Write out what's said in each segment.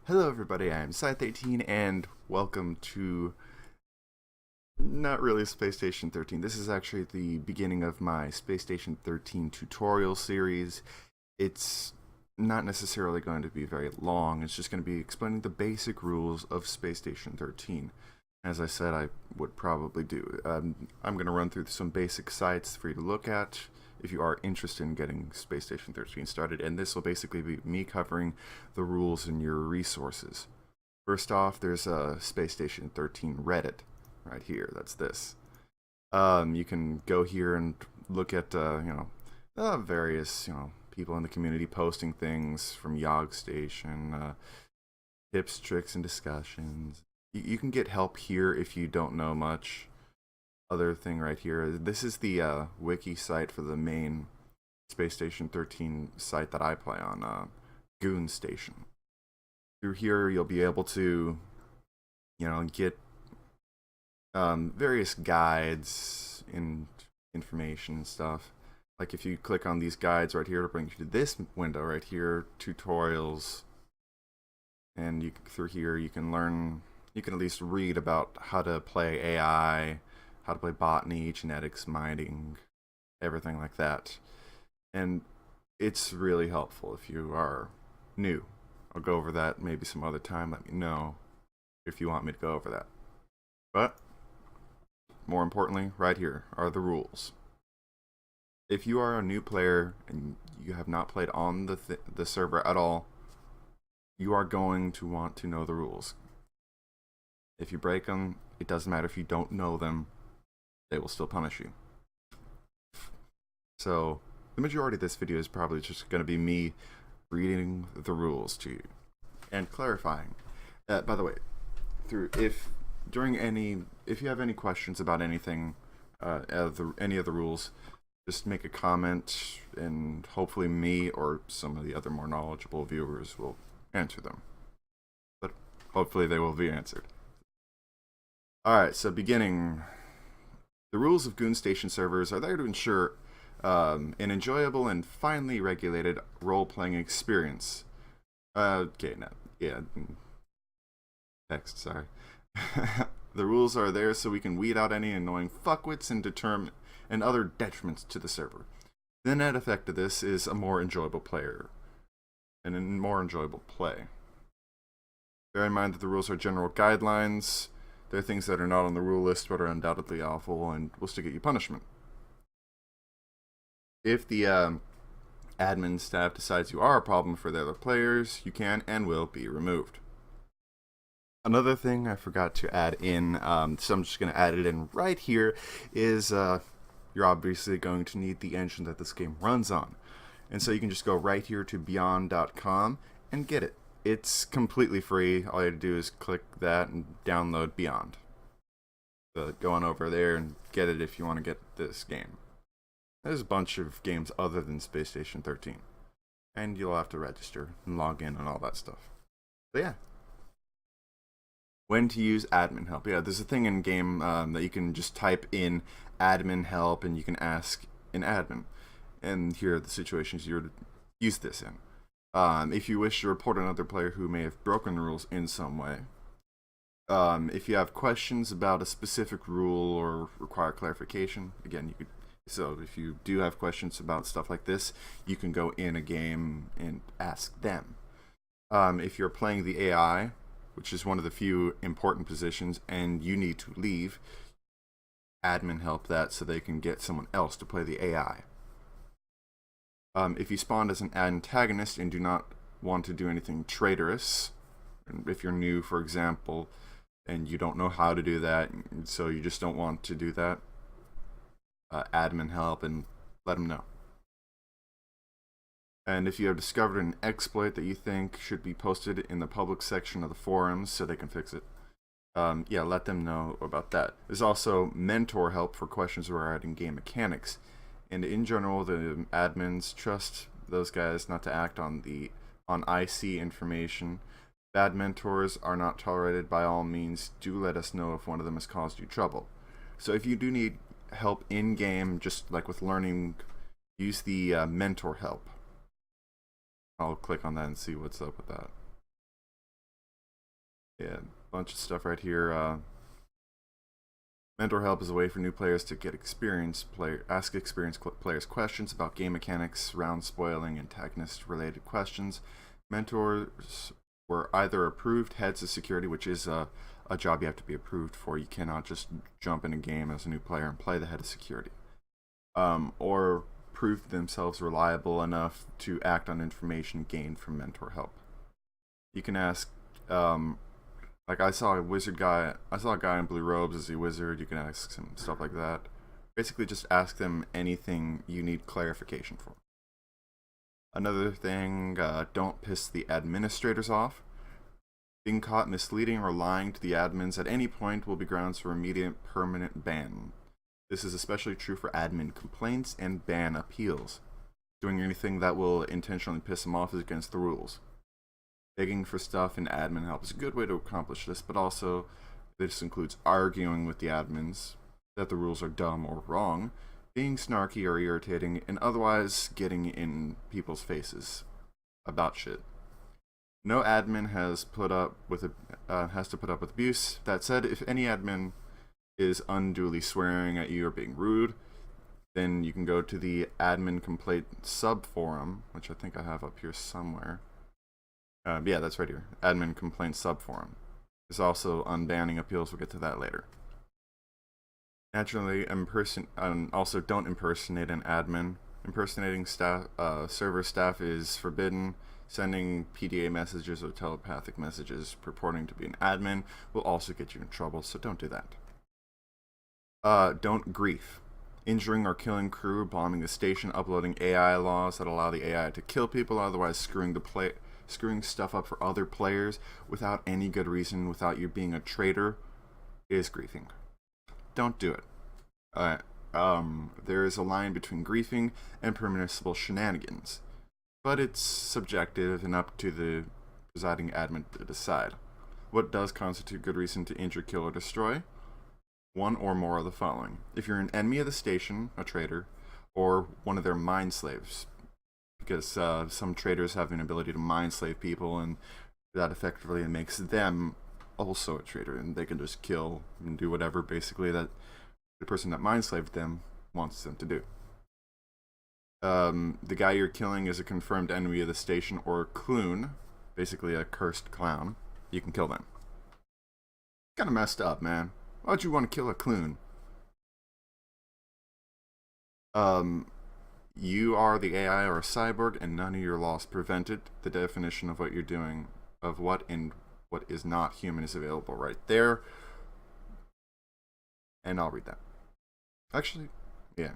Hello everybody, I'm Schythe13 and welcome to not really Space Station 13. This is actually the beginning of my Space Station 13 tutorial series. It's not necessarily going to be very long, it's just going to be explaining the basic rules of Space Station 13. As I said, I would probably do. I'm going to run through some basic sites for you to look at if you are interested in getting Space Station 13 started, and this will basically be me covering the rules and your resources. First off, there's a Space Station 13 Reddit right here. That's this. You can go here and look at various people in the community posting things from Goonstation, tips, tricks, and discussions. You can get help here if you don't know much. Other thing right here, this is the wiki site for the main Space Station 13 site that I play on, Goonstation. Through here you'll be able to get various guides and information and stuff. Like if you click on these guides right here, it'll bring you to this window right here, tutorials, and through here you can learn, you can at least read about how to play AI, how to play botany, genetics, mining, everything like that. And it's really helpful if you are new. I'll go over that maybe some other time. Let me know if you want me to go over that. But more importantly, right here are the rules. If you are a new player and you have not played on the server at all, you are going to want to know the rules. If you break them, it doesn't matter if you don't know them, they will still punish you. So the majority of this video is probably just going to be me reading the rules to you and clarifying. By the way, if you have any questions about anything, any of the rules, just make a comment and hopefully me or some of the other more knowledgeable viewers will answer them. But hopefully they will be answered. Alright, so beginning. The rules of Goonstation servers are there to ensure an enjoyable and finely regulated role-playing experience. Text, sorry. The rules are there so we can weed out any annoying fuckwits and other detriments to the server. The net effect of this is a more enjoyable player and a more enjoyable play. Bear in mind that the rules are general guidelines. There are things that are not on the rule list but are undoubtedly awful and will still get you punishment. If the admin staff decides you are a problem for the other players, you can and will be removed. Another thing I forgot to add in, so I'm just going to add it in right here, is you're obviously going to need the engine that this game runs on. And so you can just go right here to beyond.com and get it. It's completely free. All you have to do is click that and download Beyond. So go on over there and get it if you want to get this game. There's a bunch of games other than Space Station 13. And you'll have to register and log in and all that stuff. But yeah. When to use admin help. Yeah, there's a thing in game that you can just type in admin help and you can ask an admin. And here are the situations you're to use this in. If you wish to report another player who may have broken the rules in some way. If you have questions about a specific rule or require clarification, again, you could. So if you do have questions about stuff like this, you can go in a game and ask them. If you're playing the AI, which is one of the few important positions, and you need to leave, admin help that so they can get someone else to play the AI. If you spawned as an antagonist and do not want to do anything traitorous, if you're new, for example, and you don't know how to do that, so you just don't want to do that, admin help and let them know. And if you have discovered an exploit that you think should be posted in the public section of the forums so they can fix it, yeah, let them know about that. There's also mentor help for questions regarding game mechanics. And in general, the admins trust those guys not to act on IC information. Bad mentors are not tolerated. By all means, do let us know if one of them has caused you trouble. So if you do need help in-game, just like with learning, use the mentor help. I'll click on that and see what's up with that. Yeah, bunch of stuff right here. Mentor help is a way for new players to get ask experienced players questions about game mechanics, round spoiling, antagonist-related questions. Mentors were either approved heads of security, which is a job you have to be approved for. You cannot just jump in a game as a new player and play the head of security. Or proved themselves reliable enough to act on information gained from mentor help. You can ask like I saw a guy in blue robes as a wizard. You can ask him stuff like that. Basically, just ask them anything you need clarification for. Another thing, don't piss the administrators off. Being caught misleading or lying to the admins at any point will be grounds for immediate permanent ban. This is especially true for admin complaints and ban appeals. Doing anything that will intentionally piss them off is against the rules. Begging for stuff in admin help is a good way to accomplish this, but also this includes arguing with the admins that the rules are dumb or wrong, being snarky or irritating, and otherwise getting in people's faces about shit. No admin has to put up with abuse. That said, if any admin is unduly swearing at you or being rude, then you can go to the admin complaint sub forum, which I think I have up here somewhere. Yeah, that's right here. Admin complaint sub forum. There's also unbanning appeals. We'll get to that later. Naturally, also don't impersonate an admin. Impersonating server staff is forbidden. Sending PDA messages or telepathic messages purporting to be an admin will also get you in trouble, so don't do that. Don't grief. Injuring or killing crew, bombing the station, uploading AI laws that allow the AI to kill people, otherwise screwing stuff up for other players without any good reason, without you being a traitor, is griefing. Don't do it. There is a line between griefing and permissible shenanigans, but it's subjective and up to the presiding admin to decide. What does constitute good reason to injure, kill, or destroy? One or more of the following. If you're an enemy of the station, a traitor, or one of their mind slaves, because some traitors have an ability to mind slave people, and that effectively makes them also a traitor, and they can just kill and do whatever basically that the person that mind slaved them wants them to do. The guy you're killing is a confirmed enemy of the station or a clown, basically a cursed clown. You can kill them. Kind of messed up, man. Why'd you want to kill a clown? You are the AI or a cyborg, and none of your laws prevent it. The definition of what you're doing, of what and what is not human, is available right there. And I'll read that. Actually, yeah.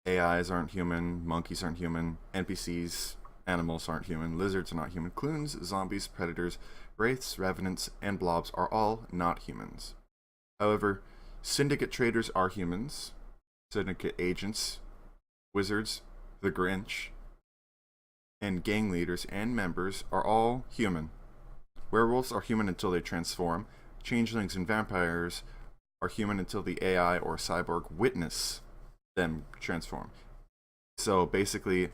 AIs aren't human, monkeys aren't human, NPCs, animals aren't human, lizards are not human, cloons, zombies, predators, wraiths, revenants, and blobs are all not humans. However, syndicate traders are humans, syndicate agents, wizards, the Grinch, and gang leaders and members are all human. Werewolves are human until they transform. Changelings and vampires are human until the AI or cyborg witness them transform. So basically,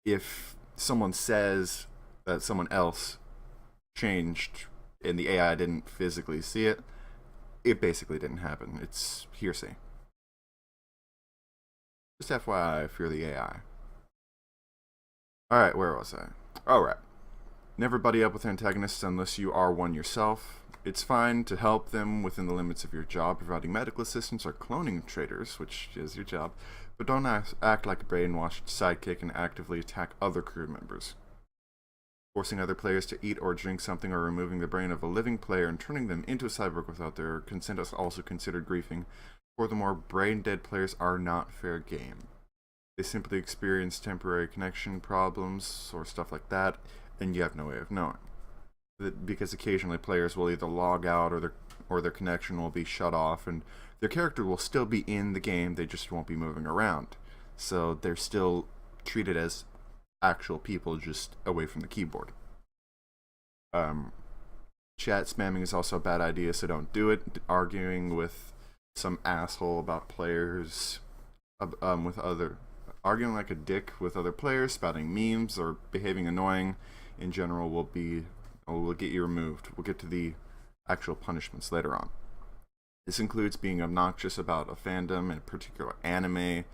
if someone says that someone else changed and the AI didn't physically see it, it basically didn't happen. It's hearsay. Just FYI if you're the AI. Alright, where was I? Alright. Never buddy up with antagonists unless you are one yourself. It's fine to help them within the limits of your job, providing medical assistance or cloning traders, which is your job, but don't act like a brainwashed sidekick and actively attack other crew members. Forcing other players to eat or drink something or removing the brain of a living player and turning them into a cyborg without their consent is also considered griefing. Furthermore, brain-dead players are not fair game. They simply experience temporary connection problems or stuff like that, and you have no way of knowing. Because occasionally players will either log out or their connection will be shut off, and their character will still be in the game, they just won't be moving around. So they're still treated as actual people, just away from the keyboard. Chat spamming is also a bad idea, so don't do it. Arguing with some asshole about players, arguing like a dick with other players, spouting memes, or behaving annoying in general will be We'll get you removed. We'll get to the actual punishments later on. This includes being obnoxious about a fandom, in particular anime,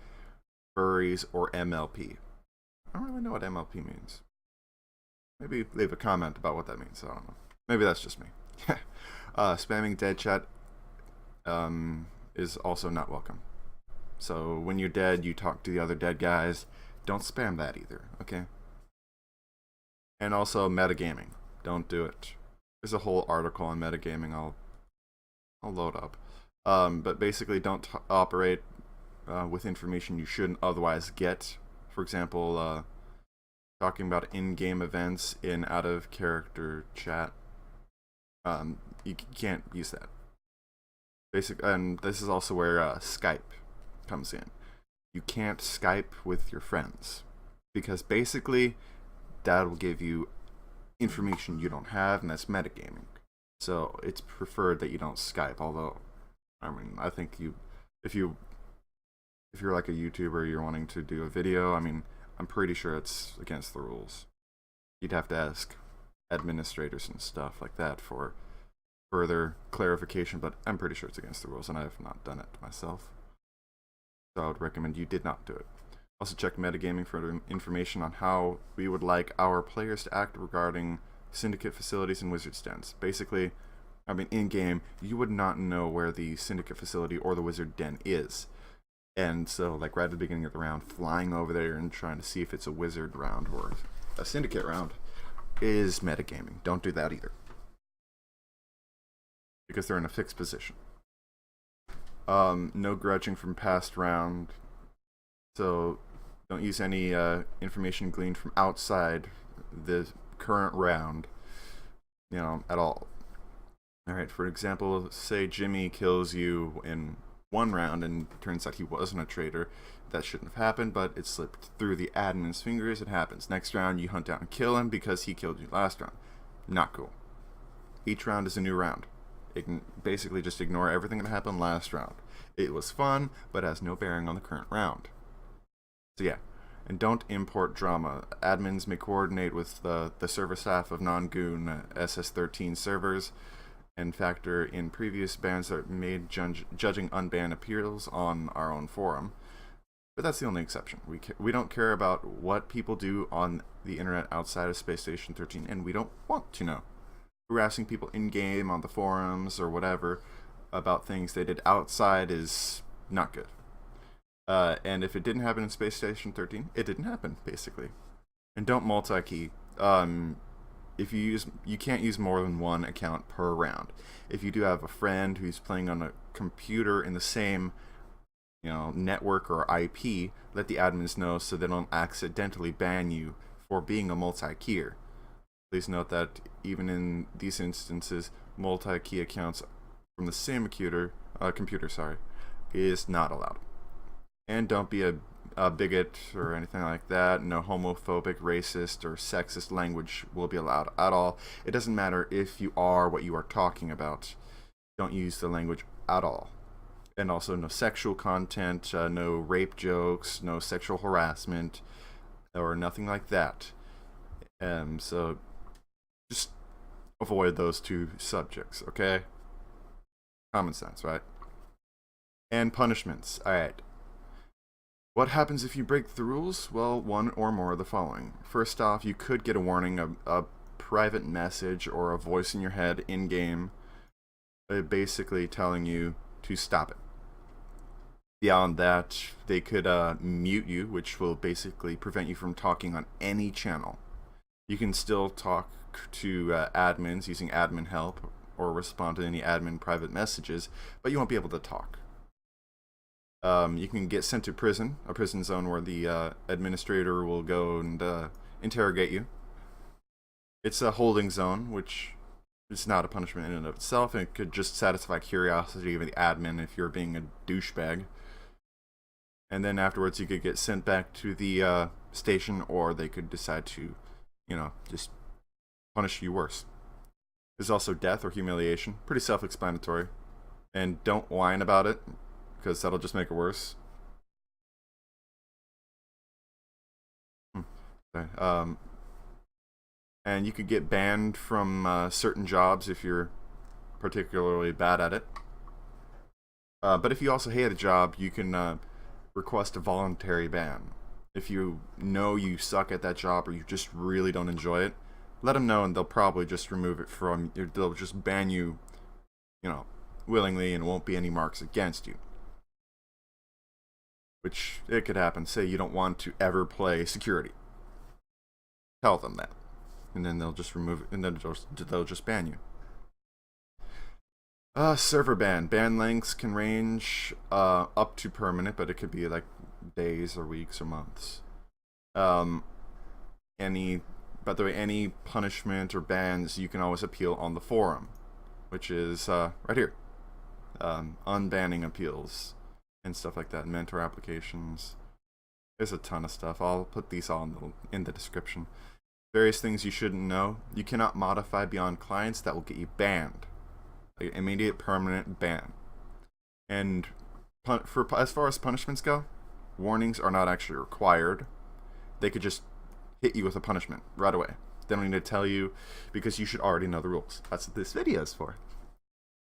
furries, or MLP. I don't really know what MLP means. Maybe leave a comment about what that means. I don't know. Maybe that's just me. Spamming dead chat is also not welcome. So when you're dead, you talk to the other dead guys. Don't spam that either, okay? And also metagaming. Don't do it. There's a whole article on metagaming I'll load up. But basically don't operate with information you shouldn't otherwise get. For example, talking about in-game events in out-of-character chat. You can't use that. And this is also where Skype comes in. You can't Skype with your friends, because basically that will give you information you don't have, and that's metagaming. So it's preferred that you don't Skype. Although, I mean, I think if you're like a YouTuber, you're wanting to do a video, I mean, I'm pretty sure it's against the rules. You'd have to ask administrators and stuff like that for further clarification, but I'm pretty sure it's against the rules, and I have not done it myself. So I would recommend you did not do it. Also check Metagaming for information on how we would like our players to act regarding Syndicate facilities and Wizard stands. Basically, I mean, in-game, you would not know where the Syndicate facility or the Wizard den is. And so, like, right at the beginning of the round, flying over there and trying to see if it's a Wizard round or a Syndicate round is metagaming. Don't do that either, because they're in a fixed position. No grudging from past round. So don't use any information gleaned from outside the current round, at all. Alright, for example, say Jimmy kills you in one round and turns out he wasn't a traitor. That shouldn't have happened, but it slipped through the admin's fingers. It happens. Next round, you hunt down and kill him because he killed you last round. Not cool. Each round is a new round. It can basically just ignore everything that happened last round. It was fun, but has no bearing on the current round. So yeah, and don't import drama. Admins may coordinate with the server staff of non-Goon SS13 servers and factor in previous bans that made judging unbanned appeals on our own forum. But that's the only exception. We don't care about what people do on the internet outside of Space Station 13, and we don't want to know. Harassing people in-game on the forums or whatever about things they did outside is not good. And if it didn't happen in Space Station 13, it didn't happen, basically. And don't multi-key. If you can't use more than one account per round. If you do have a friend who's playing on a computer in the same, network or IP, let the admins know so they don't accidentally ban you for being a multi-keyer. Please note that even in these instances, multi-key accounts from the same computer, is not allowed. And don't be a bigot or anything like that. No homophobic, racist, or sexist language will be allowed at all. It doesn't matter if you are what you are talking about. Don't use the language at all. And also no sexual content, no rape jokes, no sexual harassment, or nothing like that. So just avoid those two subjects, okay? Common sense, right? And punishments. Alright. What happens if you break the rules? Well, one or more of the following. First off, you could get a warning, a private message, or a voice in your head in-game basically telling you to stop it. Beyond that, they could mute you, which will basically prevent you from talking on any channel. You can still talk to admins using admin help or respond to any admin private messages, but you won't be able to talk. You can get sent to prison, a prison zone where the administrator will go and interrogate you. It's a holding zone, which is not a punishment in and of itself, and it could just satisfy curiosity of the admin if you're being a douchebag. And then afterwards you could get sent back to the station, or they could decide to, just punish you worse. There's also death or humiliation. Pretty self-explanatory. And don't whine about it, because that'll just make it worse. Okay. and you could get banned from certain jobs if you're particularly bad at it. But if you also hate a job, you can request a voluntary ban. If you know you suck at that job or you just really don't enjoy it, let them know and they'll probably just remove it from, they'll just ban you, willingly, and won't be any marks against you. Which, it could happen. Say you don't want to ever play security. Tell them that. And then they'll just remove it, and then they'll just ban you. Server ban. Ban lengths can range up to permanent, but it could be like days or weeks or months. By the way, any punishment or bans you can always appeal on the forum, which is right here. Unbanning appeals and stuff like that. Mentor applications. There's a ton of stuff. I'll put these all in the description. Various things you shouldn't know. You cannot modify beyond clients. That will get you banned. Like, immediate permanent ban. And as far as punishments go, warnings are not actually required. They could just hit you with a punishment right away. They don't need to tell you because you should already know the rules. That's what this video is for.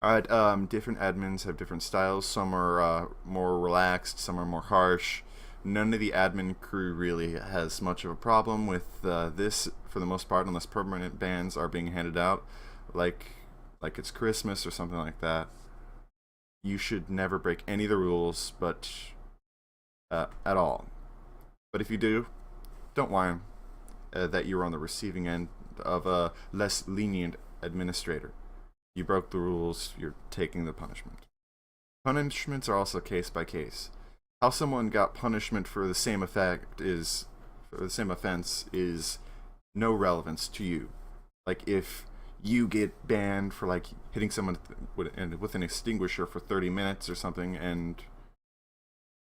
Alright, different admins have different styles. Some are more relaxed, some are more harsh. None of the admin crew really has much of a problem with this, for the most part, unless permanent bans are being handed out, like it's Christmas or something like that. You should never break any of the rules, but at all. But if you do, don't whine that you're on the receiving end of a less lenient administrator. You broke the rules, you're taking the punishment. Punishments are also case by case. How someone got punishment for the same offense is no relevance to you. Like, if you get banned for like hitting someone with an extinguisher for 30 minutes or something, and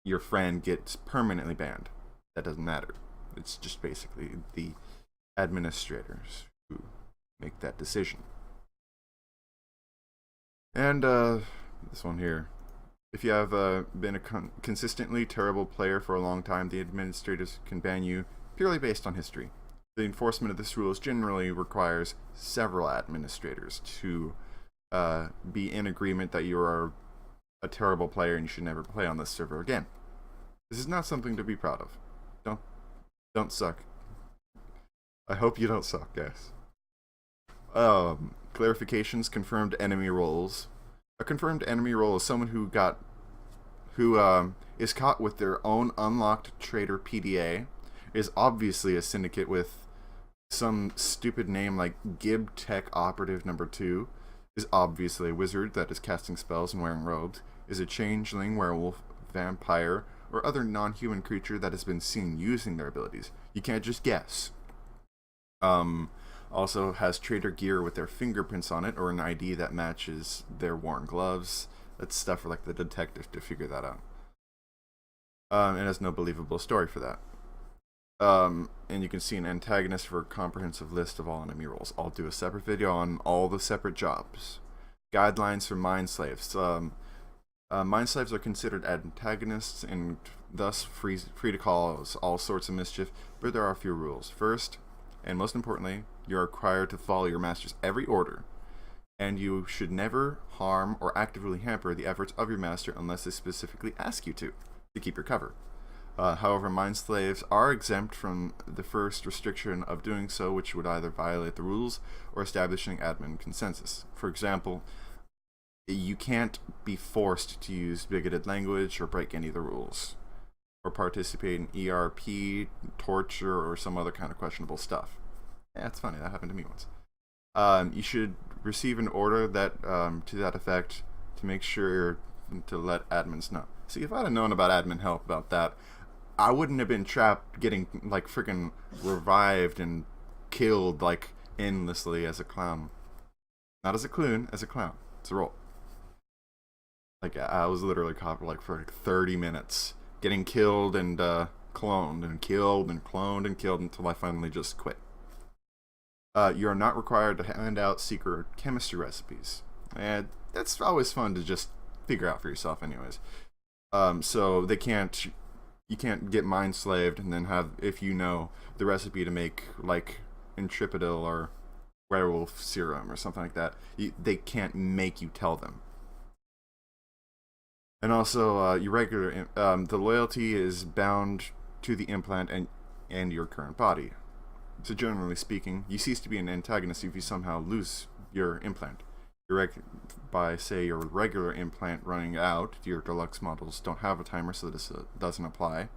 your friend gets permanently banned, that doesn't matter. It's just basically the administrators who make that decision. And this one here. If you have been a consistently terrible player for a long time, the administrators can ban you purely based on history. The enforcement of this rule generally requires several administrators to be in agreement that you are a terrible player and you should never play on this server again. This is not something to be proud of. Don't suck. I hope you don't suck, guys. Clarifications. Confirmed enemy roles. A confirmed enemy role is someone who is caught with their own unlocked trader PDA, is obviously a syndicate with some stupid name like Gib Tech Operative Number 2, is obviously a wizard that is casting spells and wearing robes, is a changeling, werewolf, vampire, or other non-human creature that has been seen using their abilities. You can't just guess. Also has trader gear with their fingerprints on it, or an ID that matches their worn gloves. That's stuff for like the detective to figure that out. It has no believable story for that. And you can see an antagonist for a comprehensive list of all enemy roles. I'll do a separate video on all the separate jobs. Guidelines for mind slaves. Mind slaves are considered antagonists and thus free to cause all sorts of mischief, but there are a few rules. First, and most importantly, you are required to follow your master's every order, and you should never harm or actively hamper the efforts of your master unless they specifically ask you to keep your cover. However, mind slaves are exempt from the first restriction of doing so, which would either violate the rules or establishing admin consensus. For example, you can't be forced to use bigoted language or break any of the rules, or participate in ERP, torture, or some other kind of questionable stuff. Yeah, it's funny, that happened to me once. You should receive an order that to that effect to make sure to let admins know. See, if I'd have known about admin help about that, I wouldn't have been trapped getting like freaking revived and killed like endlessly as a clown. Not as a clown, as a clown. It's a role. Like, I was literally caught for like 30 minutes getting killed and cloned and killed and cloned and killed until I finally just quit. You are not required to hand out secret chemistry recipes. And that's always fun to just figure out for yourself anyways. So you can't get mind slaved and then have, if you know the recipe to make like intrepidil or werewolf serum or something like that. They can't make you tell them. And also, your regular the loyalty is bound to the implant and your current body. So generally speaking, you cease to be an antagonist if you somehow lose your implant. By, say, your regular implant running out, your deluxe models don't have a timer, so this doesn't apply.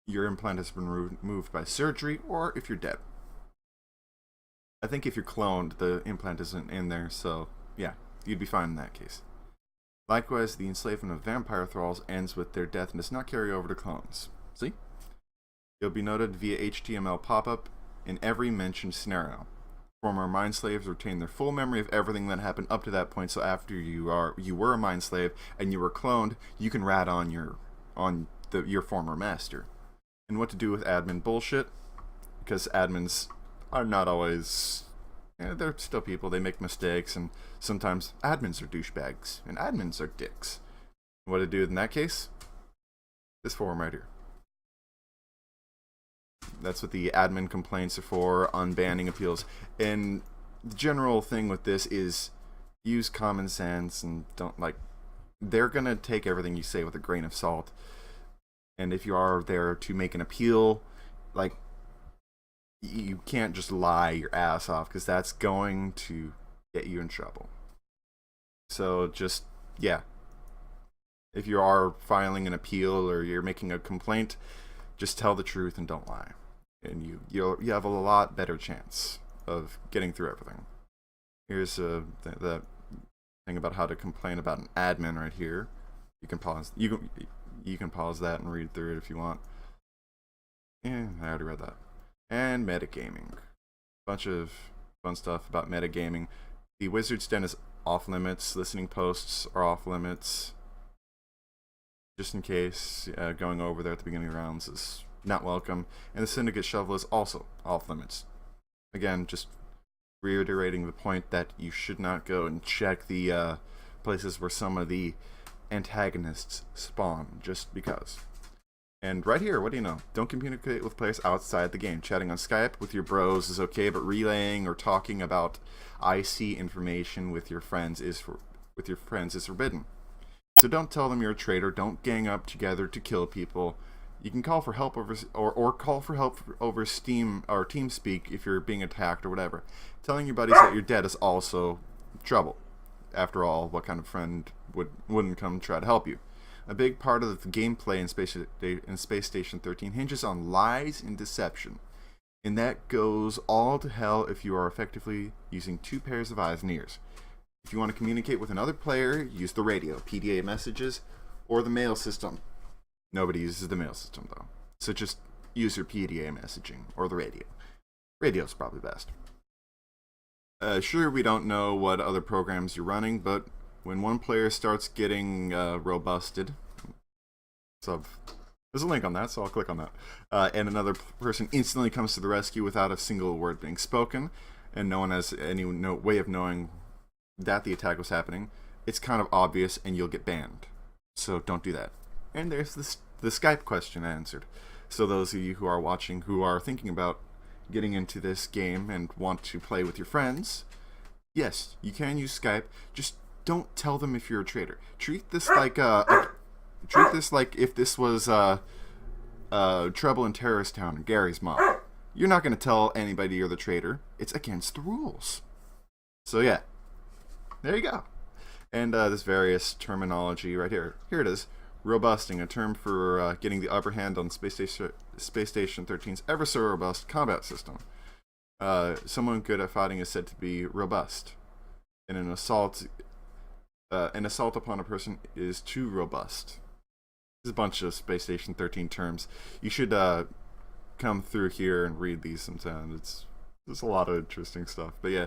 Your implant has been removed by surgery, or if you're dead. I think if you're cloned, the implant isn't in there, so yeah, you'd be fine in that case. Likewise, the enslavement of vampire thralls ends with their death and does not carry over to clones. See? You'll be noted via HTML pop-up in every mentioned scenario. Former mind slaves retain their full memory of everything that happened up to that point, so after you were a mind slave and you were cloned, you can rat on your former master. And what to do with admin bullshit, because admins are not always, they're still people, they make mistakes, and sometimes admins are douchebags and admins are dicks. What to do in that case? This forum right here. That's what the admin complaints are for, unbanning appeals. And the general thing with this is use common sense and don't, they're going to take everything you say with a grain of salt. And if you are there to make an appeal, you can't just lie your ass off, because that's going to get you in trouble. So just, yeah. If you are filing an appeal or you're making a complaint, just tell the truth and don't lie. And you have a lot better chance of getting through everything. Here's the thing about how to complain about an admin right here. You can pause. You can pause that and read through it if you want. Yeah, I already read that. And metagaming. Bunch of fun stuff about metagaming. The Wizard's Den is off limits. Listening posts are off limits. Just in case, going over there at the beginning of rounds is not welcome. And the Syndicate Shovel is also off limits. Again, just reiterating the point that you should not go and check the places where some of the antagonists spawn just because. And right here, what do you know? Don't communicate with players outside the game. Chatting on Skype with your bros is okay, but relaying or talking about IC information with your friends is forbidden. So don't tell them you're a traitor. Don't gang up together to kill people. You can call for help over or call for help over Steam or TeamSpeak if you're being attacked or whatever. Telling your buddies that you're dead is also trouble. After all, what kind of friend wouldn't come try to help you? A big part of the gameplay in Space Station 13 hinges on lies and deception. And that goes all to hell if you are effectively using two pairs of eyes and ears. If you want to communicate with another player, use the radio, PDA messages, or the mail system. Nobody uses the mail system, though. So just use your PDA messaging or the radio. Radio's probably best. Sure, we don't know what other programs you're running, but when one player starts getting robusted, so there's a link on that, so I'll click on that, and another person instantly comes to the rescue without a single word being spoken, and no one has any way of knowing that the attack was happening, it's kind of obvious and you'll get banned. So don't do that. And there's the Skype question answered. So those of you who are watching who are thinking about getting into this game and want to play with your friends, yes, you can use Skype. Just don't tell them if you're a traitor. Treat this like if this was Trouble in Terrorist Town and Gary's mom. You're not going to tell anybody you're the traitor. It's against the rules. So yeah, there you go. And this various terminology right here. Here it is. Robusting, a term for getting the upper hand on Space Station 13's ever so robust combat system. Someone good at fighting is said to be robust. And an assault upon a person is too robust. There's a bunch of Space Station 13 terms. You should come through here and read these sometimes. There's a lot of interesting stuff. But yeah,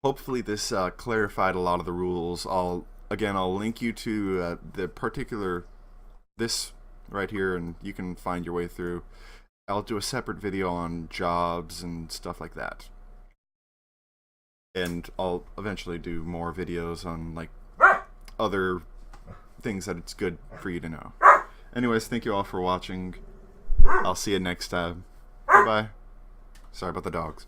hopefully this clarified a lot of the rules. I'll link you to the particular, this right here, and you can find your way through. I'll do a separate video on jobs and stuff like that. And I'll eventually do more videos on other things that it's good for you to know. Anyways, thank you all for watching. I'll see you next time. Bye-bye. Sorry about the dogs.